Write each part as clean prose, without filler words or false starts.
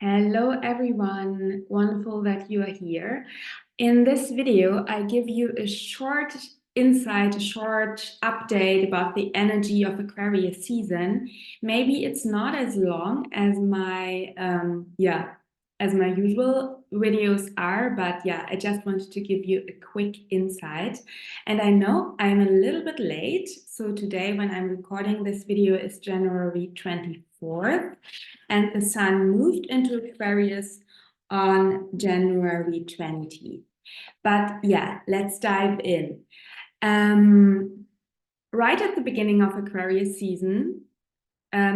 Hello everyone, wonderful that you are here. In this video, I give you a short insight, a short update about the energy of Aquarius season. Maybe it's not as long as my usual videos are, but yeah, I just wanted to give you a quick insight. And I know I'm a little bit late, so today when I'm recording this video is January 24th. And the sun moved into Aquarius on January 20. But yeah, let's dive in. Right at the beginning of Aquarius season,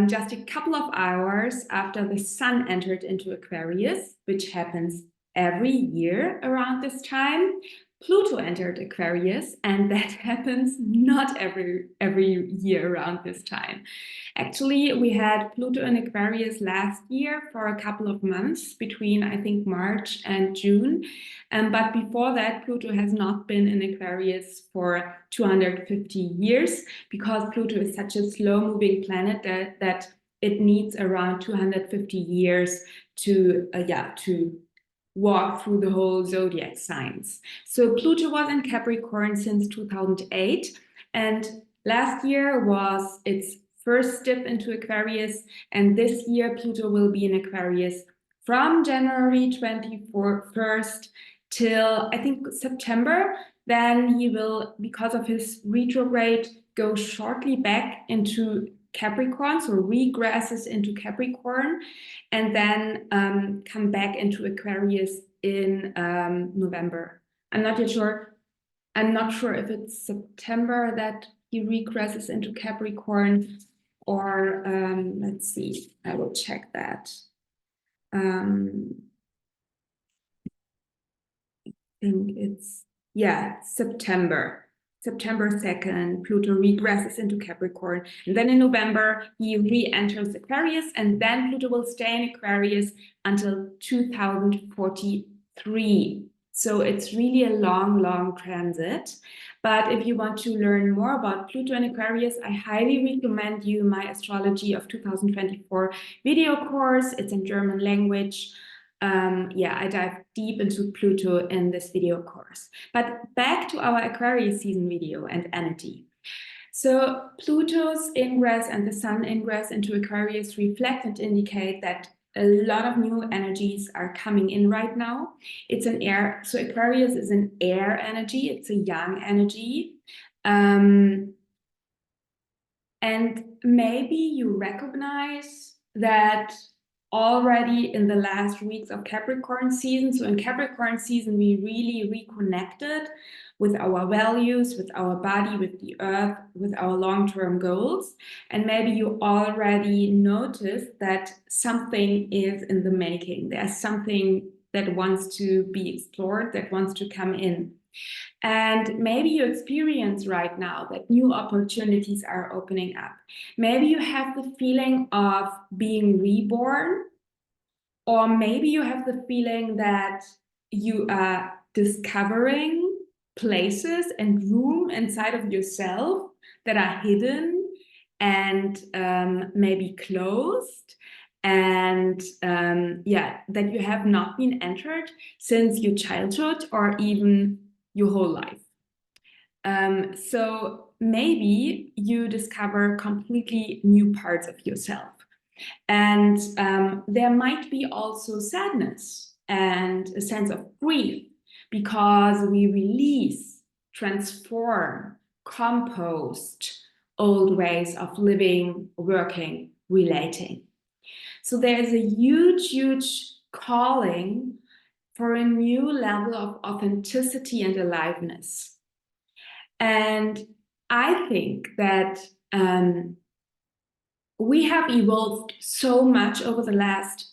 just a couple of hours after the sun entered into Aquarius, which happens every year around this time, Pluto entered Aquarius, and that happens not every year around this time. Actually, we had Pluto in Aquarius last year for a couple of months between, I think, March and June. But before that, Pluto has not been in Aquarius for 250 years because Pluto is such a slow-moving planet that it needs around 250 years to walk through the whole zodiac signs. So Pluto was in Capricorn since 2008, and last year was its first dip into Aquarius, and this year Pluto will be in Aquarius from January 21st till I think September. Then he will, because of his retrograde, go shortly back into Capricorn, so regresses into Capricorn, and then come back into Aquarius in November. I'm not yet sure. I'm not sure if it's September that he regresses into Capricorn, or let's see, I will check that. I think it's, yeah, September 2nd, Pluto regresses into Capricorn. And then in November, he re-enters Aquarius, and then Pluto will stay in Aquarius until 2043. So it's really a long, long transit. But if you want to learn more about Pluto and Aquarius, I highly recommend you my Astrology of 2024 video course. It's in German language. I dive deep into Pluto in this video course. But back to our Aquarius season video and energy. So Pluto's ingress and the sun ingress into Aquarius reflect and indicate that a lot of new energies are coming in right now. It's an air, so Aquarius is an air energy, it's a yang energy. And maybe you recognize that already in the last weeks of Capricorn season. So in Capricorn season, we really reconnected with our values, with our body, with the earth, with our long-term goals. And maybe you already noticed that something is in the making. There's something that wants to be explored, that wants to come in. And maybe you experience right now that new opportunities are opening up. Maybe you have the feeling of being reborn, or maybe you have the feeling that you are discovering places and room inside of yourself that are hidden and maybe closed, and that you have not been entered since your childhood or even your whole life. So maybe you discover completely new parts of yourself. And there might be also sadness and a sense of grief because we release, transform, compost old ways of living, working, relating. So there's a huge, huge calling for a new level of authenticity and aliveness. And I think that we have evolved so much over the last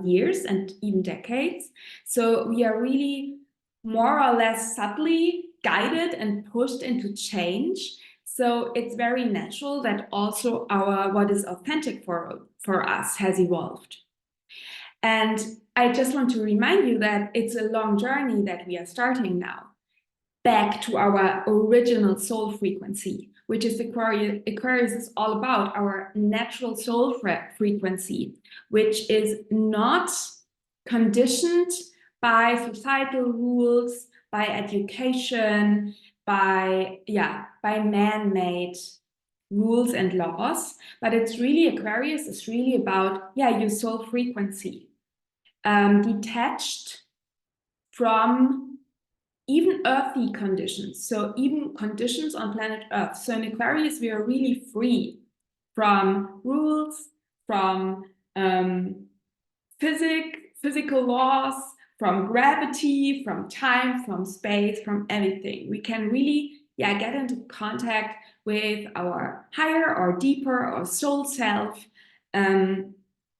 years and even decades. So we are really more or less subtly guided and pushed into change. So it's very natural that also what is authentic for us has evolved. And I just want to remind you that it's a long journey that we are starting now, back to our original soul frequency, which is Aquarius. Aquarius is all about our natural soul frequency, which is not conditioned by societal rules, by education, by man-made rules and laws. But it's really, Aquarius is really about your soul frequency, detached from even earthly conditions, so even conditions on planet Earth. So in Aquarius, we are really free from rules, from physical laws, from gravity, from time, from space, from everything. We can really get into contact with our higher or deeper or soul self. And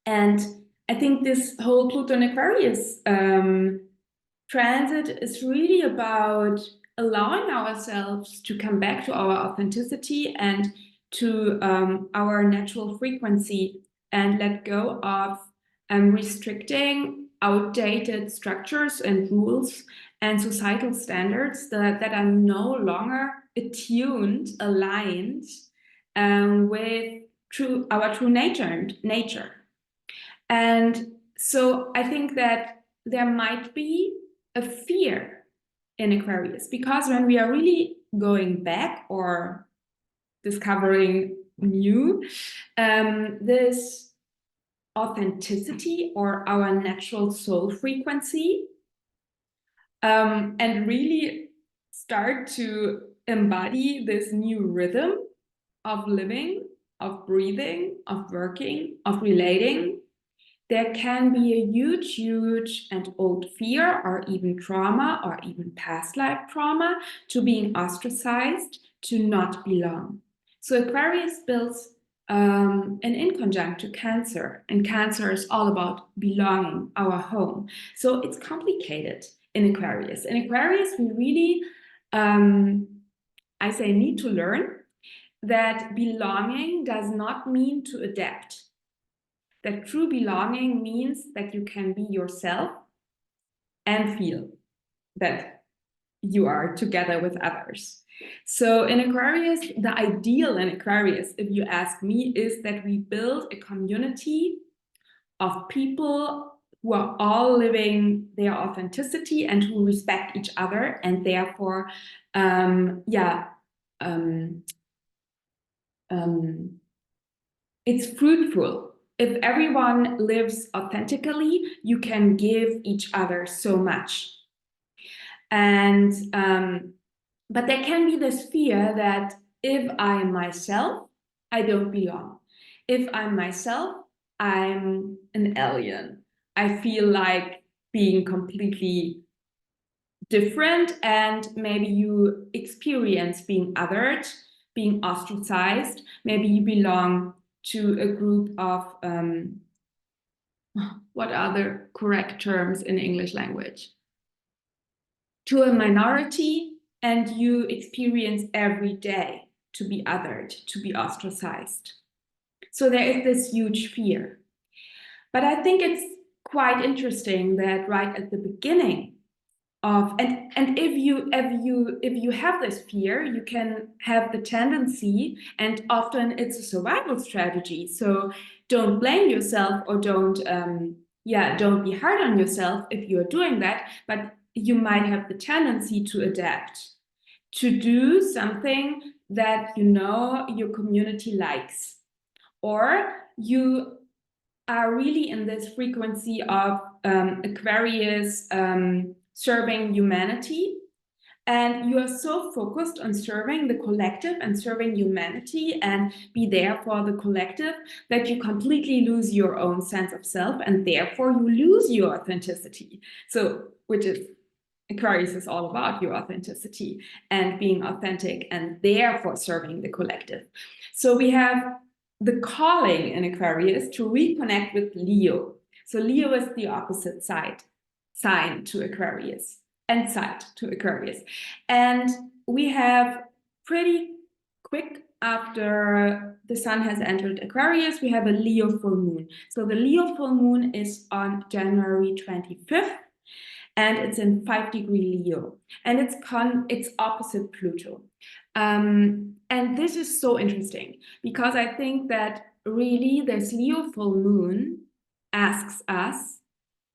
I think this whole Pluto and Aquarius transit is really about allowing ourselves to come back to our authenticity and to our natural frequency, and let go of restricting outdated structures and rules and societal standards that are no longer attuned, aligned with our true nature. And so I think that there might be a fear in Aquarius, because when we are really going back or discovering new, this authenticity or our natural soul frequency, and really start to embody this new rhythm of living, of breathing, of working, of relating, there can be a huge and old fear or even trauma or even past life trauma to being ostracized, to not belong. So Aquarius builds an inconjunct to Cancer, and Cancer is all about belonging, our home. So it's complicated in Aquarius. In Aquarius, we really, I say, need to learn that belonging does not mean to adapt. That true belonging means that you can be yourself and feel that you are together with others. So in Aquarius, the ideal in Aquarius, if you ask me, is that we build a community of people who are all living their authenticity and who respect each other, and therefore, it's fruitful. If everyone lives authentically, you can give each other so much. And but there can be this fear that if I am myself, I don't belong. If I'm myself, I'm an alien. I feel like being completely different, and maybe you experience being othered, being ostracized. Maybe you belong to a group of what are the correct terms in English language? To a minority, and you experience every day to be othered, to be ostracized. So there is this huge fear. But I think it's quite interesting that right at the beginning of, and if you have this fear, you can have the tendency, and often it's a survival strategy. So don't blame yourself, or don't be hard on yourself if you're doing that, but you might have the tendency to adapt, to do something that your community likes, or you are really in this frequency of Aquarius serving humanity, and you are so focused on serving the collective and serving humanity and be there for the collective that you completely lose your own sense of self, and therefore you lose your authenticity. So, which is Aquarius is all about your authenticity and being authentic, and therefore serving the collective. So we have the calling in Aquarius to reconnect with Leo. So Leo is the opposite sign to Aquarius, and side to Aquarius. And we have pretty quick after the sun has entered Aquarius, we have a Leo full moon. So the Leo full moon is on January 25th. And it's in 5-degree Leo, and it's opposite Pluto. And this is so interesting, because I think that really this Leo full moon asks us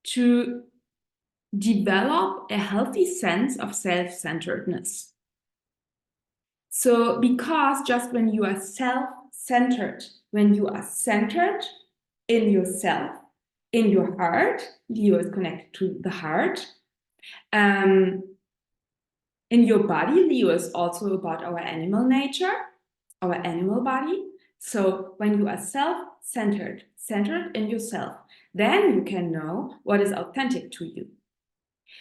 to develop a healthy sense of self-centeredness. So, because just when you are self-centered, when you are centered in yourself, in your heart, Leo is connected to the heart. In your body, Leo is also about our animal nature, our animal body. So when you are self-centered, centered in yourself, then you can know what is authentic to you.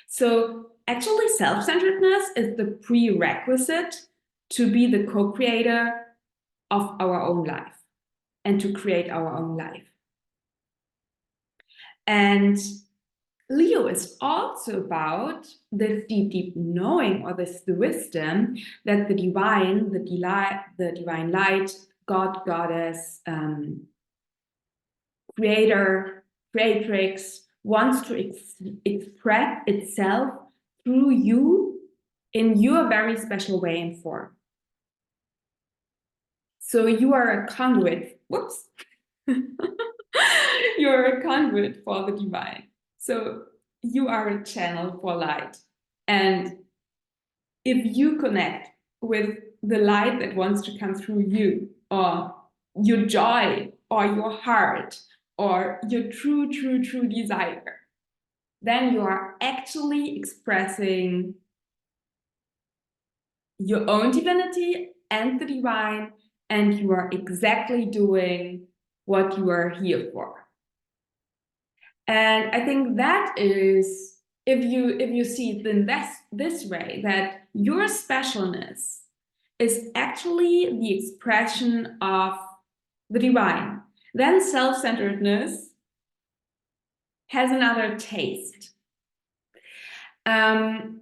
So actually, self-centeredness is the prerequisite to be the co-creator of our own life and to create our own life. And Leo is also about this deep knowing, or this wisdom that the divine, the divine light, God, goddess, creator, creatrix wants to express itself through you in your very special way and form. So you are a conduit. Whoops. You're a conduit for the divine. So you are a channel for light. And if you connect with the light that wants to come through you, or your joy, or your heart, or your true desire, then you are actually expressing your own divinity and the divine, and you are exactly doing what you are here for. And I think that is, if you see it in this way, that your specialness is actually the expression of the divine, then self-centeredness has another taste. And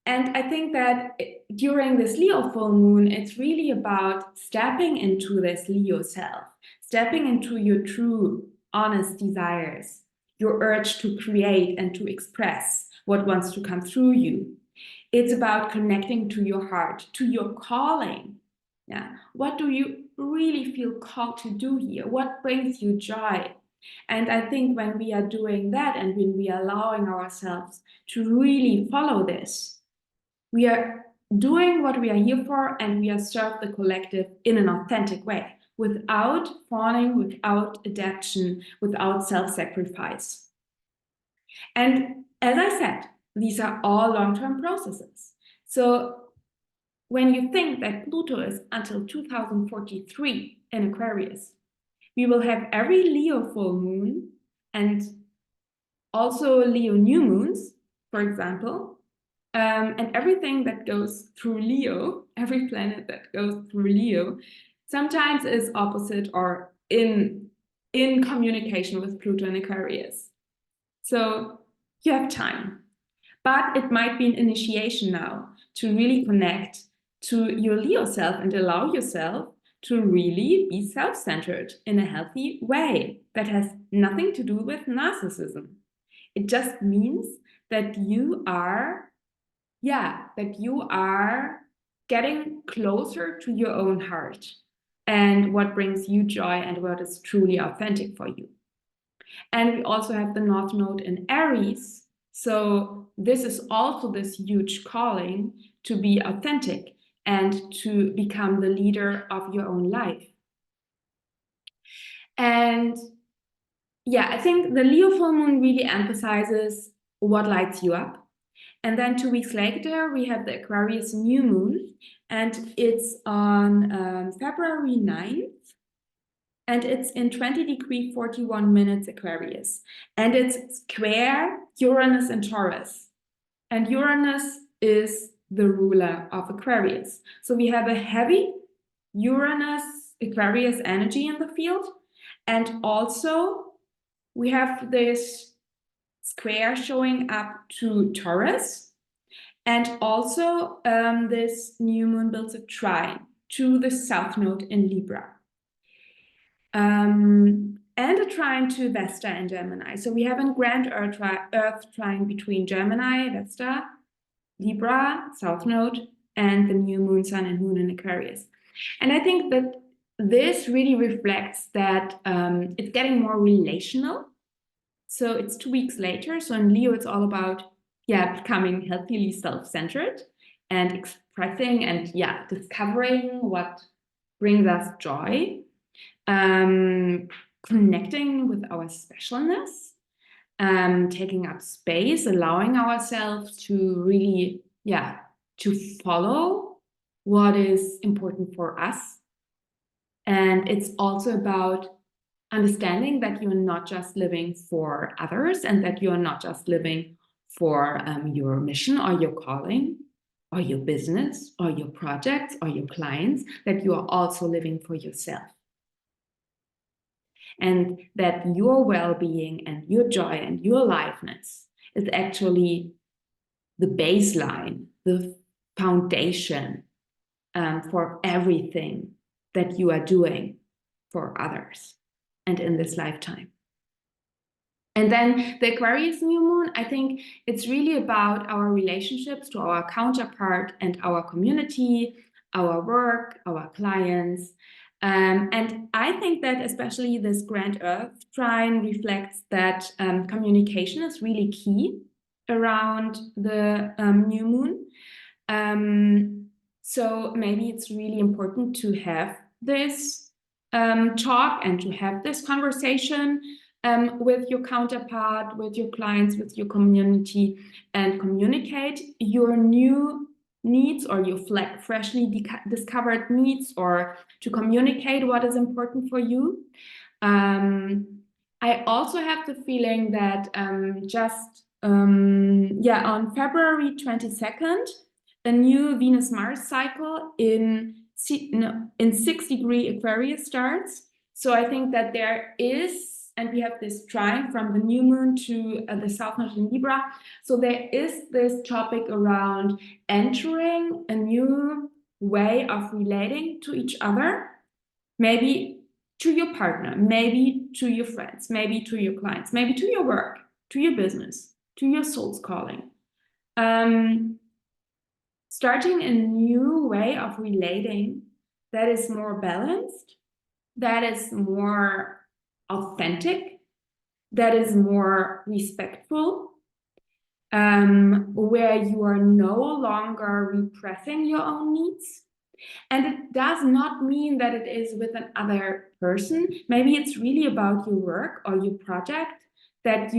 I think that during this Leo full moon, it's really about stepping into this Leo self, stepping into your true, honest desires, your urge to create and to express what wants to come through you. It's about connecting to your heart, to your calling. Yeah. What do you really feel called to do here? What brings you joy? And I think when we are doing that and when we are allowing ourselves to really follow this, we are doing what we are here for, and we are serve the collective in an authentic way, without fawning, without adaptation, without self-sacrifice. And as I said, these are all long-term processes. So when you think that Pluto is until 2043 in Aquarius, we will have every Leo full moon and also Leo new moons, for example, and everything that goes through Leo, every planet that goes through Leo, sometimes is opposite or in communication with Pluto and Aquarius. So you have time, but it might be an initiation now to really connect to your Leo self and allow yourself to really be self-centered in a healthy way that has nothing to do with narcissism. It just means that you are getting closer to your own heart and what brings you joy and what is truly authentic for you. And we also have the North Node in Aries. So this is also this huge calling to be authentic and to become the leader of your own life. And yeah, I think the Leo full moon really emphasizes what lights you up. And then 2 weeks later, we have the Aquarius new moon, and it's on February 9th, and it's in 20°41' Aquarius. And it's square Uranus and Taurus. And Uranus is the ruler of Aquarius. So we have a heavy Uranus Aquarius energy in the field. And also we have this square showing up to Taurus. And also this new moon builds a trine to the South Node in Libra. And a trine to Vesta and Gemini. So we have a grand Earth trine between Gemini, Vesta, Libra, South Node, and the new moon, sun, and moon in Aquarius. And I think that this really reflects that it's getting more relational. So it's 2 weeks later. So in Leo, it's all about, becoming healthily self-centered and expressing and, discovering what brings us joy, connecting with our specialness, taking up space, allowing ourselves to really, to follow what is important for us. And it's also about understanding that you're not just living for others and that you're not just living for your mission or your calling or your business or your projects or your clients, that you are also living for yourself. And that your well-being and your joy and your aliveness is actually the baseline, the foundation for everything that you are doing for others and in this lifetime. And then the Aquarius new moon, I think it's really about our relationships to our counterpart and our community, our work, our clients. And I think that especially this Grand Earth trine reflects that communication is really key around the new moon. So maybe it's really important to have this talk and to have this conversation with your counterpart, with your clients, with your community, and communicate your new needs or your freshly discovered needs, or to communicate what is important for you. I also have the feeling that on February 22nd, a new Venus-Mars cycle in 6-degree Aquarius starts. So I think that there is, and we have this trine from the new moon to the South Node in Libra. So there is this topic around entering a new way of relating to each other, maybe to your partner, maybe to your friends, maybe to your clients, maybe to your work, to your business, to your soul's calling. Starting a new way of relating that is more balanced, that is more authentic, that is more respectful, where you are no longer repressing your own needs. And it does not mean that it is with another person. Maybe it's really about your work or your project that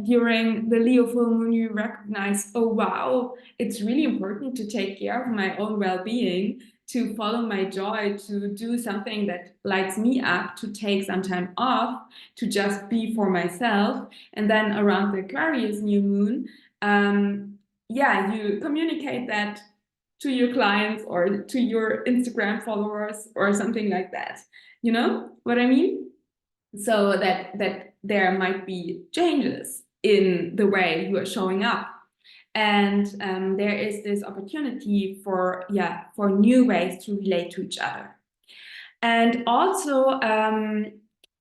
during the Leo full moon you recognize, oh wow, it's really important to take care of my own well-being, to follow my joy, to do something that lights me up, to take some time off, to just be for myself. And then around the Aquarius new moon, you communicate that to your clients or to your Instagram followers or something like that. You know what I mean? So that there might be changes in the way you are showing up. And there is this opportunity for new ways to relate to each other. And also,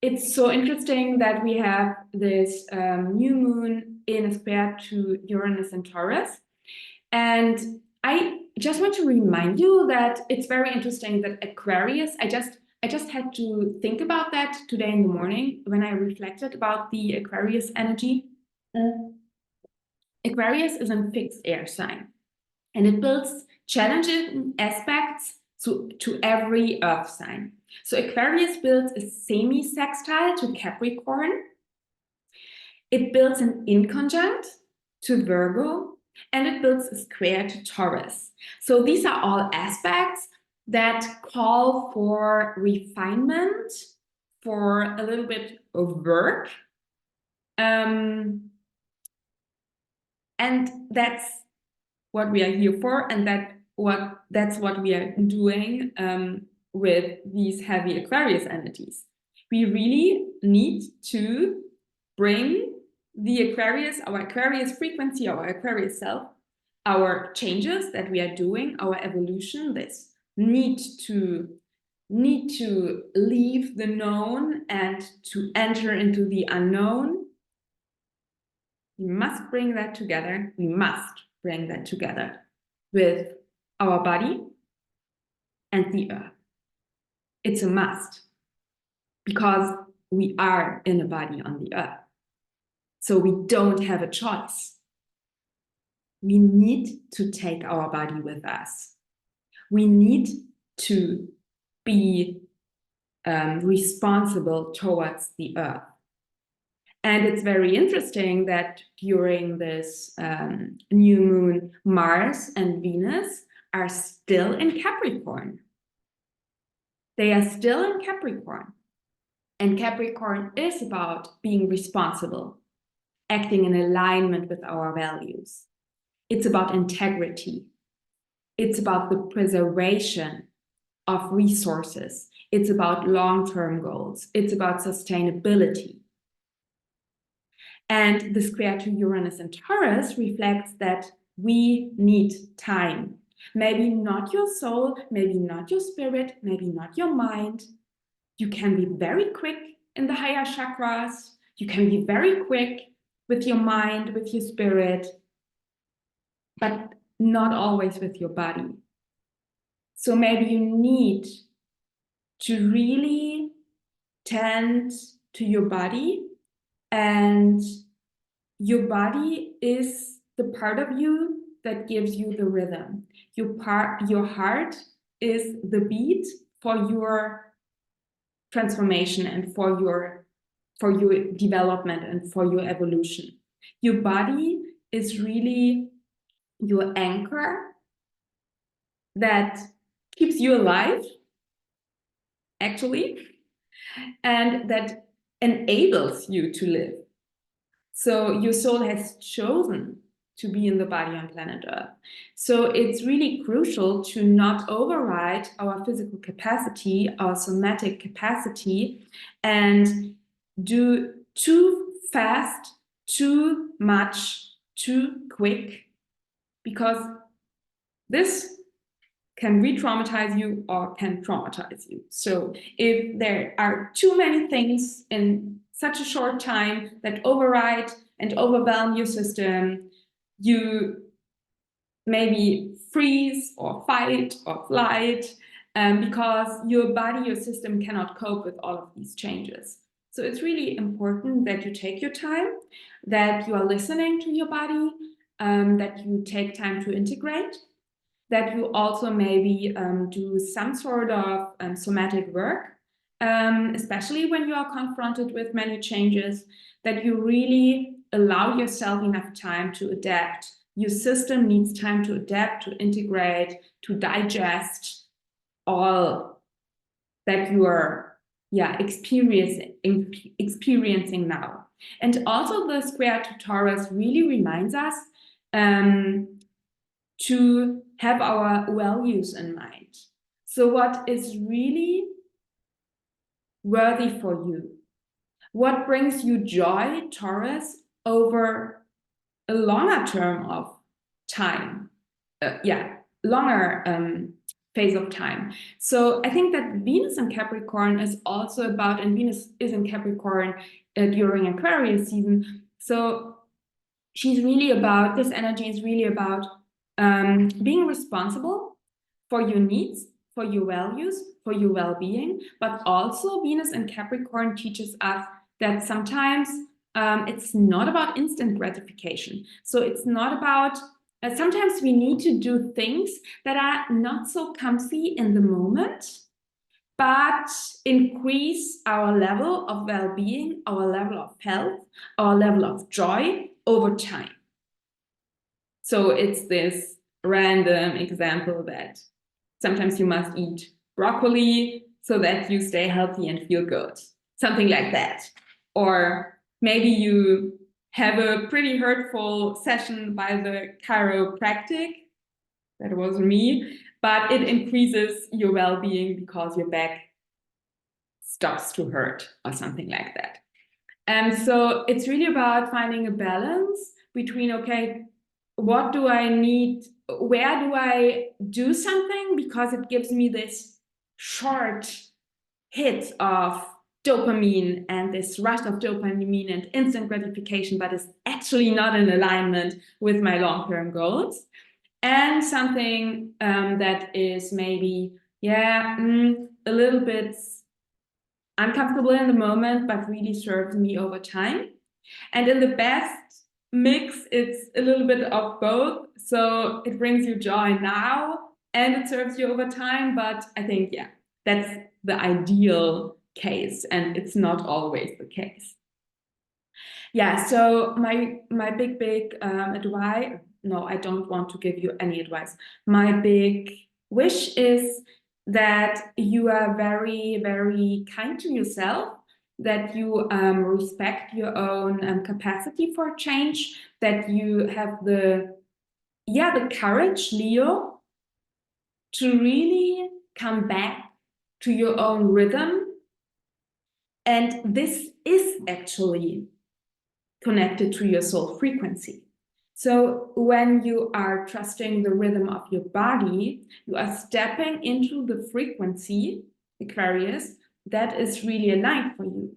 it's so interesting that we have this new moon in a square to Uranus and Taurus. And I just want to remind you that it's very interesting that Aquarius, I just had to think about that today in the morning when I reflected about the Aquarius energy. Aquarius is a fixed air sign, and it builds challenging aspects to every earth sign. So Aquarius builds a semi-sextile to Capricorn. It builds an inconjunct to Virgo, and it builds a square to Taurus. So these are all aspects that call for refinement, for a little bit of work. And that's what we are here for, and that's what we are doing with these heavy Aquarius entities. We really need to bring the Aquarius, our Aquarius frequency, our Aquarius self, our changes that we are doing, our evolution, this need to leave the known and to enter into the unknown. We must bring that together. We must bring that together with our body and the earth. It's a must, because we are in a body on the earth. So we don't have a choice. We need to take our body with us. We need to be responsible towards the earth. And it's very interesting that during this new moon, Mars and Venus are still in Capricorn. They are still in Capricorn. And Capricorn is about being responsible, acting in alignment with our values. It's about integrity. It's about the preservation of resources. It's about long-term goals. It's about sustainability. And the square to Uranus and Taurus reflects that we need time. Maybe not your soul, maybe not your spirit, maybe not your mind. You can be very quick in the higher chakras. You can be very quick with your mind, with your spirit, but not always with your body. So maybe you need to really tend to your body, and your body is the part of you that gives you the rhythm. Your heart is the beat for your transformation and for your development and for your evolution. Your body is really your anchor that keeps you alive, actually, and that enables you to live. So your soul has chosen to be in the body on planet Earth. So it's really crucial to not override our physical capacity, our somatic capacity, and do too fast, too much, too quick, because this can re-traumatize you or can traumatize you. So if there are too many things in such a short time that override and overwhelm your system, you maybe freeze or fight or flight because your body, your system cannot cope with all of these changes. So it's really important that you take your time, that you are listening to your body, that you take time to integrate, that you also maybe do some sort of somatic work, especially when you are confronted with many changes, that you really allow yourself enough time to adapt. Your system needs time to adapt, to integrate, to digest all that you are experiencing now. And also the square to Taurus really reminds us to have our values in mind. So what is really worthy for you? What brings you joy, Taurus, over a longer term of time? Longer phase of time. So I think that Venus in Capricorn is also about, and Venus is in Capricorn during Aquarius season. So she's really about, this energy is really about being responsible for your needs, for your values, for your well-being, but also Venus in Capricorn teaches us that sometimes it's not about instant gratification. So it's not about, sometimes we need to do things that are not so comfy in the moment, but increase our level of well-being, our level of health, our level of joy over time. So it's this random example that sometimes you must eat broccoli so that you stay healthy and feel good. Something like that. Or maybe you have a pretty hurtful session by the chiropractic. That was me. But it increases your well-being because your back stops to hurt or something like that. And so it's really about finding a balance between, okay, what do I need? Where do I do something because it gives me this short hit of dopamine and this rush of dopamine and instant gratification, but it's actually not in alignment with my long-term goals. And something that is maybe, a little bit uncomfortable in the moment, but really serves me over time. And in the best mix, it's a little bit of both. So it brings you joy now and it serves you over time. But I think, yeah, that's the ideal case, and it's not always the case. Yeah, so my big advice, no, I don't want to give you any advice. My big wish is that you are very, very kind to yourself, that you respect your own capacity for change, that you have the courage, Leo, to really come back to your own rhythm. And this is actually connected to your soul frequency. So when you are trusting the rhythm of your body, you are stepping into the frequency, Aquarius, that is really aligned for you.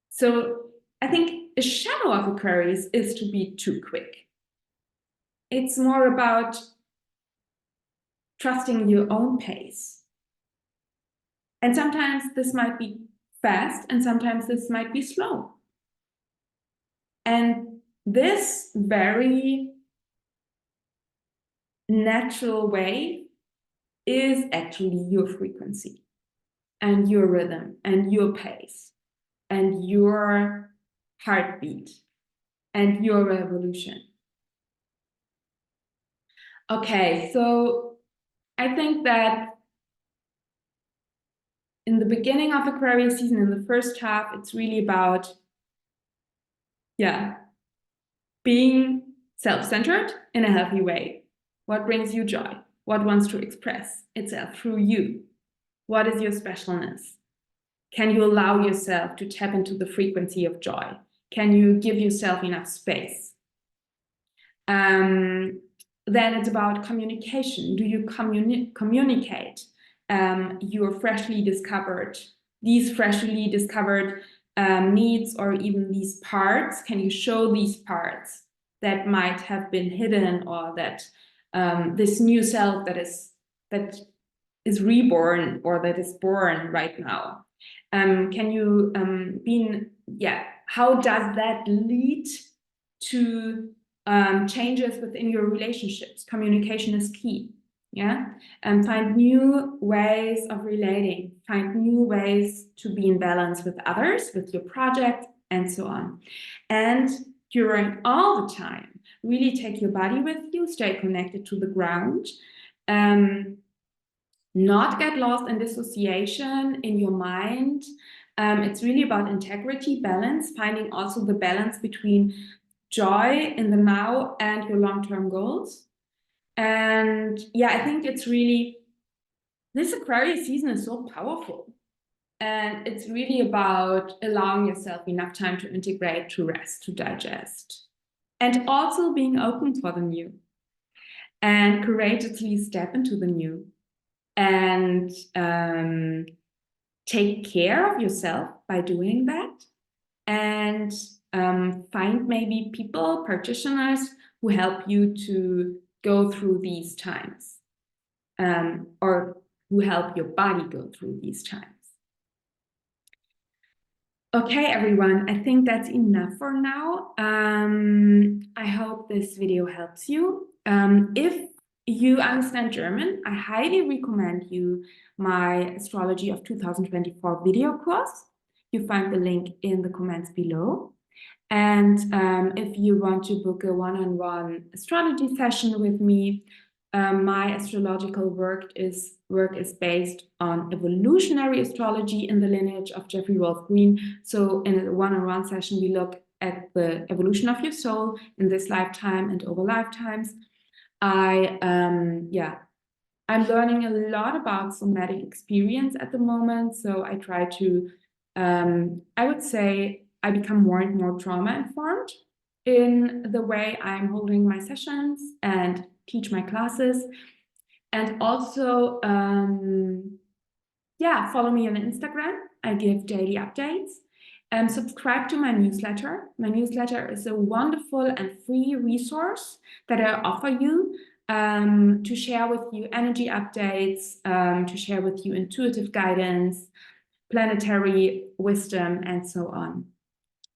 So I think a shadow of Aquarius is to be too quick. It's more about trusting your own pace. And sometimes this might be fast, and sometimes this might be slow. And this very natural way is actually your frequency and your rhythm and your pace and your heartbeat and your revolution. Okay, so I think that in the beginning of Aquarius season, in the first half, it's really about, being self-centered in a healthy way. What brings you joy? What wants to express itself through you? What is your specialness? Can you allow yourself to tap into the frequency of joy? Can you give yourself enough space? Then it's about communication. Do you communicate your these freshly discovered needs, or even these parts? Can you show these parts that might have been hidden, or that this new self that is reborn, or that is born right now? Can you how does that lead to changes within your relationships? Communication is key. And find new ways of relating, find new ways to be in balance with others, with your project, and so on. And during all the time, really take your body with you, stay connected to the ground, not get lost in dissociation in your mind. It's really about integrity, balance, finding also the balance between joy in the now and your long-term goals. And I think it's really, this Aquarius season is so powerful. And it's really about allowing yourself enough time to integrate, to rest, to digest. And also being open for the new. And courageously step into the new. And take care of yourself by doing that. And find maybe people, practitioners, who help you to go through these times, or who help your body go through these times. Okay, everyone, I think that's enough for now. I hope this video helps you. If you understand German, I highly recommend you my Astrology of 2024 video course. You find the link in the comments below. And if you want to book a one-on-one astrology session with me, my astrological work is based on evolutionary astrology in the lineage of Jeffrey Wolf Green. So in a one-on-one session, we look at the evolution of your soul in this lifetime and over lifetimes. I'm learning a lot about somatic experience at the moment. So I try to, I would say, I become more and more trauma-informed in the way I'm holding my sessions and teach my classes. And also, follow me on Instagram. I give daily updates. Subscribe to my newsletter. My newsletter is a wonderful and free resource that I offer you to share with you energy updates, to share with you intuitive guidance, planetary wisdom, and so on.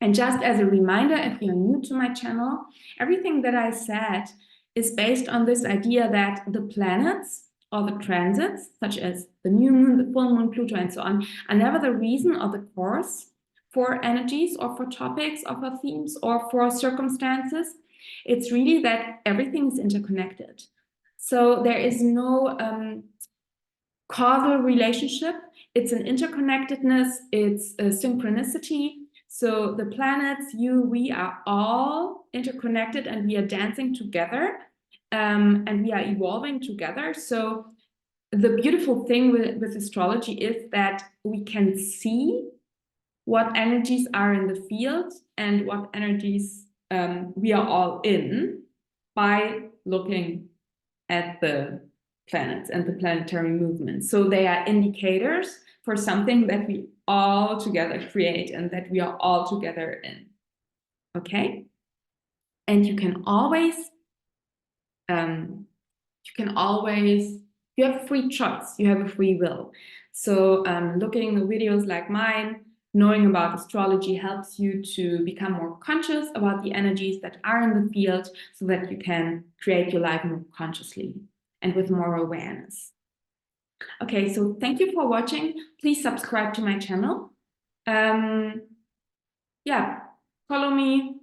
And just as a reminder, if you're new to my channel, everything that I said is based on this idea that the planets or the transits, such as the new moon, the full moon, Pluto, and so on, are never the reason or the cause for energies or for topics or for themes or for circumstances. It's really that everything is interconnected. So there is no causal relationship. It's an interconnectedness, it's a synchronicity. So the planets, you, we are all interconnected and we are dancing together and we are evolving together. So the beautiful thing with astrology is that we can see what energies are in the field and what energies we are all in by looking at the planets and the planetary movements. So they are indicators for something that we all together create and that we are all together in. Okay? And you have free choice, you have a free will. So looking at videos like mine, knowing about astrology helps you to become more conscious about the energies that are in the field so that you can create your life more consciously and with more awareness. Okay, so thank you for watching. Please subscribe to my channel. Yeah, follow me,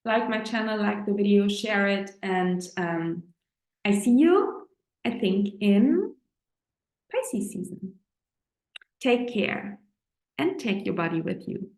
like my channel, like the video, share it, and I see you, I think, in Pisces season. Take care and take your body with you.